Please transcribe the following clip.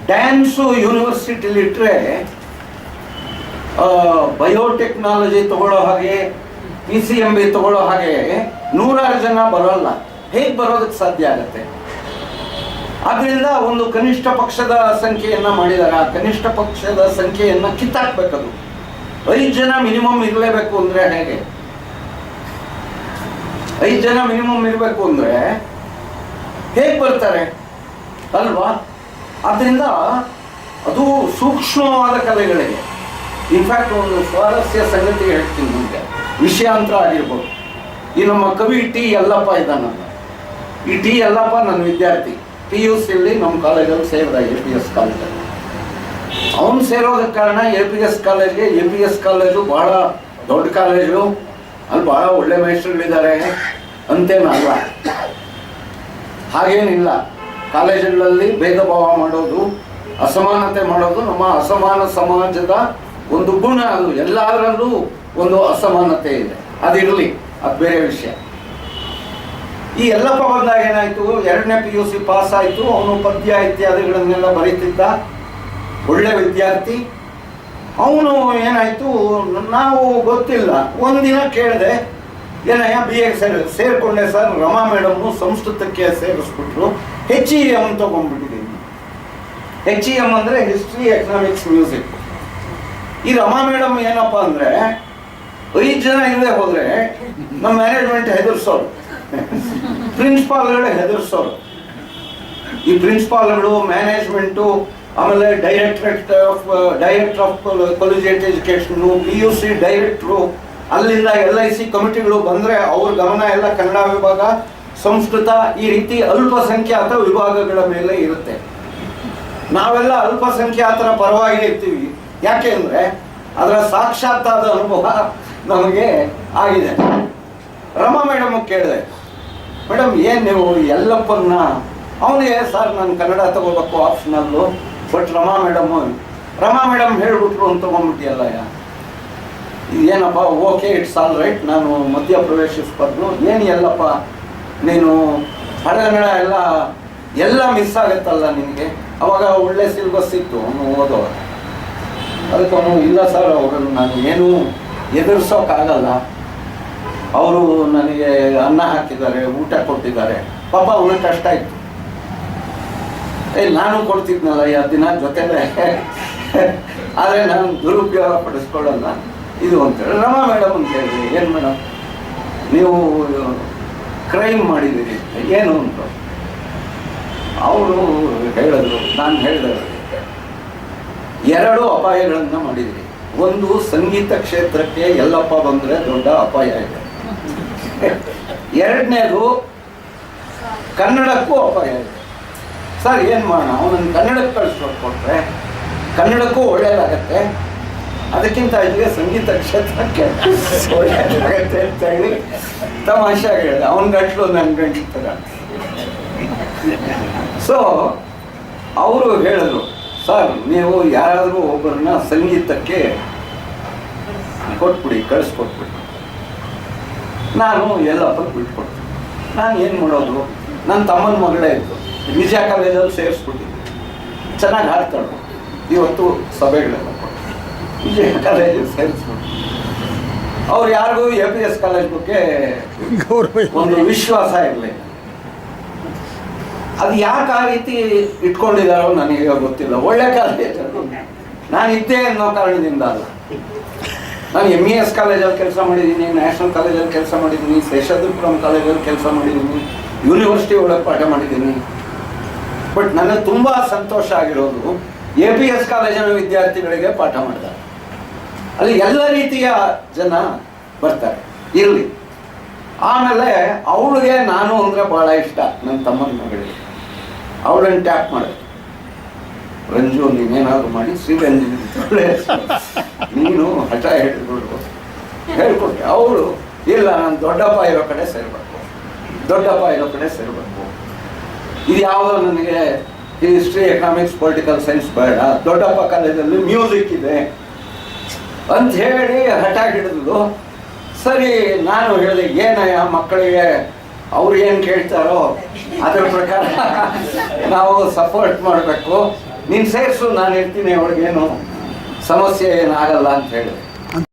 Dance ಯೂನಿವರ್ಸಿಟಿಲಿ ಇಟ್ಟರೆ biotechnology ತಗೊಳ್ಳೋ ಹಾಗೆ PCMB ತಗೊಳ್ಳೋ ಹಾಗೆ 100 ಜನ ಬರೋಲ್ಲ. ಹೇಗೆ ಬರೋದಕ್ಕೆ ಸಾಧ್ಯ ಆಗುತ್ತೆ? ಆದ್ರಿಂದ ಒಂದು ಕನಿಷ್ಠ ಪಕ್ಷದ ಸಂಖ್ಯೆಯನ್ನ ಮಾಡಿದಾರೆ. ಆ ಕನಿಷ್ಠ ಪಕ್ಷದ ಸಂಖ್ಯೆಯನ್ನ ಕಿತ್ತಾಕ್ಬೇಕದು. 5 ಜನ ಮಿನಿಮಮ್ ಇರಲೇಬೇಕು ಅಂದ್ರೆ ಹೇಗೆ? 5 ಜನ ಮಿನಿಮಮ್ ಇರಬೇಕು ಅಂದ್ರೆ ಹೇಗೆ ಬರ್ತಾರೆ ಅಲ್ವಾ? ಆದ್ರಿಂದ ಅದು ಸೂಕ್ಷ್ಮವಾದ ಕಲೆಗಳಿಗೆ. ಇನ್ಫ್ಯಾಕ್ಟ್ ಒಂದು ಸ್ವಾರಸ್ಯ ಸಂಗತಿ ಹೇಳ್ತೀನಿ ನಿಮಗೆ, ವಿಷಯಾಂತರ ಆಗಿರ್ಬೋದು. ಈ ನಮ್ಮ ಕವಿ ಟಿ ಯಲ್ಲಪ್ಪ ಇದ್ದಾನಲ್ಲ, ಈ ಟಿ ಯಲ್ಲಪ್ಪ ನನ್ನ ವಿದ್ಯಾರ್ಥಿ. PUCಯಲ್ಲಿ ನಮ್ಮ ಕಾಲೇಜಲ್ಲಿ ಸೇರಿದ APS ಕಾಲೇಜಲ್ಲಿ. ಅವನು ಸೇರೋದಕ್ಕೆ ಕಾರಣ APS ಕಾಲೇಜ್ಗೆ. APS ಕಾಲೇಜು ಬಹಳ ದೊಡ್ಡ ಕಾಲೇಜು, ಅಲ್ಲಿ ಬಹಳ ಒಳ್ಳೆ ಮೇಷ್ಟ್ರುಗಳಿದ್ದಾರೆ ಅಂತೇನಲ್ಲ, ಹಾಗೇನಿಲ್ಲ. ಕಾಲೇಜುಗಳಲ್ಲಿ ಭೇದ ಭಾವ ಮಾಡೋದು, ಅಸಮಾನತೆ ಮಾಡೋದು ನಮ್ಮ ಅಸಮಾನ ಸಮಾಜದ ಒಂದು ಗುಣ. ಅದು ಎಲ್ಲರಲ್ಲೂ ಒಂದು ಅಸಮಾನತೆ ಇದೆ, ಅದಿರಲಿ, ಅದು ಬೇರೆ ವಿಷಯ. ಈ ಯಲ್ಲಪ್ಪ ಬಂದಾಗ ಏನಾಯ್ತು, 2ನೇ PUC ಪಾಸ್ ಆಯ್ತು. ಅವನು ಪದ್ಯ ಇತ್ಯಾದಿಗಳನ್ನೆಲ್ಲ ಬರೀತಿದ್ದ, ಒಳ್ಳೆ ವಿದ್ಯಾರ್ಥಿ. ಅವನು ಏನಾಯ್ತು, ನಾವು ಗೊತ್ತಿಲ್ಲ, ಒಂದಿನ ಕೇಳಿದೆ, ಏನಯ್ಯ BA ಸೇರ್ಕೊಂಡೆ ಸರ್, ರಮಾ ಮೇಡಮ್ನು ಸಂಸ್ಕೃತಕ್ಕೆ ಸೇರಿಸ್ಬಿಟ್ರು, HEM ತಗೊಂಡ್ಬಿಟ್ಟಿದ್ದೀನಿ. HEM ಅಂದರೆ ಹಿಸ್ಟ್ರಿ, ಎಕನಾಮಿಕ್ಸ್, ಮ್ಯೂಸಿಕ್. ಈ ರಮಾ ಮೇಡಮ್ ಏನಪ್ಪ ಅಂದರೆ 5 ಜನ ಇಲ್ಲದೆ ಹೋದರೆ ನಮ್ಮ ಮ್ಯಾನೇಜ್ಮೆಂಟ್ ಹೆದರ್ಸೋರು, ಪ್ರಿನ್ಸಿಪಾಲ್ಗಳೇ ಹೆದರ್ಸೋರು. ಈ ಪ್ರಿನ್ಸಿಪಾಲ್ಗಳು, ಮ್ಯಾನೇಜ್ಮೆಂಟು, ಆಮೇಲೆ director of collegiate education, PUC ಡೈರೆಕ್ಟ್ರು, ಅಲ್ಲಿಂದ LIC ಕಮಿಟಿಗಳು ಬಂದರೆ ಅವ್ರ ಗಮನ ಎಲ್ಲ ಕನ್ನಡ ವಿಭಾಗ, ಸಂಸ್ಕೃತ, ಈ ರೀತಿ ಅಲ್ಪಸಂಖ್ಯಾತ ವಿಭಾಗಗಳ ಮೇಲೆ ಇರುತ್ತೆ. ನಾವೆಲ್ಲ ಅಲ್ಪಸಂಖ್ಯಾತರ ಪರವಾಗಿ ಇರ್ತೀವಿ. ಯಾಕೆ ಅಂದರೆ ಅದರ ಸಾಕ್ಷಾತ್ತಾದ ಅನುಭವ ನಮಗೆ ಆಗಿದೆ. ರಮಾ ಮೇಡಮ್ ಕೇಳಿದೆ, ಮೇಡಮ್ ಏನು ನೀವು ಯಲ್ಲಪ್ಪನ್ನ, ಅವನಿಗೆ ಸರ್ ನಾನು ಕನ್ನಡ ತಗೋಬೇಕು ಆಪ್ಷನಲ್ಲು, ಬಟ್ ರಮಾ ಮೇಡಮ್ ಹೇಳ್ಬಿಟ್ರು ಅಂತ ತಗೊಂಡ್ಬಿಟ್ಟಿಯಲ್ಲ, ಏನಪ್ಪ, ಓಕೆ ಇಟ್ಸ್ ಆಲ್ ರೈಟ್, ನಾನು ಮಧ್ಯ ಪ್ರವೇಶಿಸ್ಬಾರ್ದು. ಏನು ಯಲ್ಲಪ್ಪ ನೀನು ಹಳೆಗನ್ನಡ ಎಲ್ಲ ಮಿಸ್ ಆಗುತ್ತಲ್ಲ ನಿನಗೆ? ಅವಾಗ ಒಳ್ಳೆ ಸಿಲೆಬಸ್ ಇತ್ತು ಅವನು ಓದೋವಾಗ. ಅದಕ್ಕೆ ಅವನು, ಇಲ್ಲ ಸರ್, ಅವರನ್ನು ನಾನು ಏನೂ ಎದುರಿಸೋಕ್ಕಾಗಲ್ಲ, ಅವರು ನನಗೆ ಅನ್ನ ಹಾಕಿದ್ದಾರೆ, ಊಟ ಕೊಟ್ಟಿದ್ದಾರೆ, ಪಾಪ ಅವನಿಗೆ ಕಷ್ಟ ಇತ್ತು. ನಾನು ಕೊಡ್ತಿದ್ನಲ್ಲ ದಿನ ಜೊತೆಲೆ, ಆದರೆ ನಾನು ದುರುಪಯೋಗ ಪಡಿಸ್ಕೊಳ್ಳಲ್ಲ ಇದು ಅಂತೇಳಿ. ರಮಾ ಮೇಡಮ್ ಅಂತ ಹೇಳಿದ್ರಿ, ಏನು ಮೇಡಮ್ ನೀವು ಕ್ರೈಮ್ ಮಾಡಿದ್ದೀರಿ, ಏನು ಅಂತ ಅವರು ಹೇಳಿದ್ರು. ನಾನು ಹೇಳಿದೆ, 2 ಅಪಾಯಗಳನ್ನು ಮಾಡಿದ್ರಿ. ಒಂದು, ಸಂಗೀತ ಕ್ಷೇತ್ರಕ್ಕೆ ಯಲ್ಲಪ್ಪ ಬಂದರೆ ದೊಡ್ಡ ಅಪಾಯ ಇದೆ. 2ನೇದು, ಕನ್ನಡಕ್ಕೂ ಅಪಾಯ ಇದೆ. ಸರ್ ಏನು ಮಾಡೋಣ, ಅವನನ್ನು ಕನ್ನಡಕ್ಕೆ ಕಳಿಸ್ಕೊಟ್ರೆ ಕನ್ನಡಕ್ಕೂ ಒಳ್ಳೆಯದಾಗತ್ತೆ, ಅದಕ್ಕಿಂತ ಇದಕ್ಕೆ ಸಂಗೀತ ಕ್ಷೇತ್ರಕ್ಕೆ ಒಳ್ಳೆಯದಾಗತ್ತೆ ಅಂತ ಹೇಳಿ ತಮಾಷೆಯಾಗಿ ಹೇಳಿದೆ. ಅವನ ಗಂಟ್ಲು ನನ್ನ ಗಂಟ್ಲು ಥರ. ಸೊ ಅವರು ಹೇಳಿದ್ರು, ಸರ್ ನೀವು ಯಾರಾದರೂ ಒಬ್ಬರನ್ನ ಸಂಗೀತಕ್ಕೆ ಕೊಟ್ಬಿಡಿ, ಕಳಿಸ್ಕೊಟ್ಬಿಡಿ. ನಾನು ಯಲ್ಲಪ್ಪನ ಬಿಟ್ಕೊಡ್ತೀನಿ. ನಾನು ಏನು ಮಾಡೋದು, ನನ್ನ ತಮ್ಮನ ಮಗಳೇ ಇತ್ತು, ವಿಜಯ ಕಾಲೇಜಲ್ಲಿ ಸೇರಿಸ್ಬಿಟ್ಟಿದ್ದೆ, ಚೆನ್ನಾಗಿ ಹಾಡ್ತಾಳು. ಇವತ್ತು ಸಭೆಗಳೆಲ್ಲ ಕೊಟ್ಟು ವಿಜಯ ಕಾಲೇಜಲ್ಲಿ ಸೇರಿಸ್ಬಿಟ್ಟು ಅವ್ರು ಯಾರಿಗೂ APS ಕಾಲೇಜ್ ಬಗ್ಗೆ ಒಂದು ವಿಶ್ವಾಸ ಇರಲಿಲ್ಲ. ಅದು ಯಾಕೆ ಆ ರೀತಿ ಇಟ್ಕೊಂಡಿದ್ದಾರೋ ನನಗೆ ಗೊತ್ತಿಲ್ಲ. ಒಳ್ಳೆ ಕಾಲೇಜ್ ನಾನು ಇದ್ದೆ ಅನ್ನೋ ಕಾರಣದಿಂದ ಅಲ್ಲ. ನಾನು MES ಕಾಲೇಜಲ್ಲಿ ಕೆಲಸ ಮಾಡಿದ್ದೀನಿ, ನ್ಯಾಷನಲ್ ಕಾಲೇಜಲ್ಲಿ ಕೆಲಸ ಮಾಡಿದ್ದೀನಿ, ಶೇಷಾದ್ರಿಪುರಂ ಕಾಲೇಜಲ್ಲಿ ಕೆಲಸ ಮಾಡಿದ್ದೀನಿ, ಯೂನಿವರ್ಸಿಟಿ ಒಳಗೆ ಪಾಠ ಮಾಡಿದ್ದೀನಿ. ಬಟ್ ನನಗೆ ತುಂಬ ಸಂತೋಷ ಆಗಿರೋದು APS ಕಾಲೇಜಿನ ವಿದ್ಯಾರ್ಥಿಗಳಿಗೆ ಪಾಠ ಮಾಡ್ತಾರೆ. ಅಲ್ಲಿ ಎಲ್ಲ ರೀತಿಯ ಜನ ಬರ್ತಾರೆ, ಇರಲಿ. ಆಮೇಲೆ ಅವಳಿಗೆ ನಾನು ಅಂದರೆ ಭಾಳ ಇಷ್ಟ, ನನ್ನ ತಮ್ಮನ ಮಗಳಿಗೆ. ಅವಳನ್ನು ಟ್ಯಾಪ್ ಮಾಡಿದೆ, ರಂಜು ನೀನೇನಾದ್ರು ಮಾಡಿ ಶ್ರೀರಂಜಿ ನೀನು ಹಠ ಹೇಳ್ಕೊಟ್ಟೆ. ಅವಳು, ಇಲ್ಲ ನಾನು ದೊಡ್ಡಪ್ಪ ಇರೋ ಕಡೆ ಸೇರಬೇಕು, ಇದು ಯಾವುದೋ ನನಗೆ ಹಿಸ್ಟ್ರಿ, ಎಕನಾಮಿಕ್ಸ್, ಪೊಲಿಟಿಕಲ್ ಸೈನ್ಸ್ ಬೇಡ, ದೊಡ್ಡಪ್ಪ ಕಾಲೇಜಲ್ಲಿ ಮ್ಯೂಸಿಕ್ ಇದೆ ಅಂತ ಹೇಳಿ ಹಠ ಹಿಡಿದು. ಸರಿ, ನಾನು ಹೇಳಿದೆ, ಏನಯ್ಯ ಮಕ್ಕಳಿಗೆ ಅವ್ರು ಏನು ಕೇಳ್ತಾರೋ ಅದರ ಪ್ರಕಾರ ನಾವು ಸಪೋರ್ಟ್ ಮಾಡಬೇಕು, ನೀನು ಸೇರಿಸು, ನಾನು ಇರ್ತೀನಿ, ಅವಳಿಗೇನು ಸಮಸ್ಯೆ ಏನಾಗಲ್ಲ ಅಂತ ಹೇಳಿದೆ.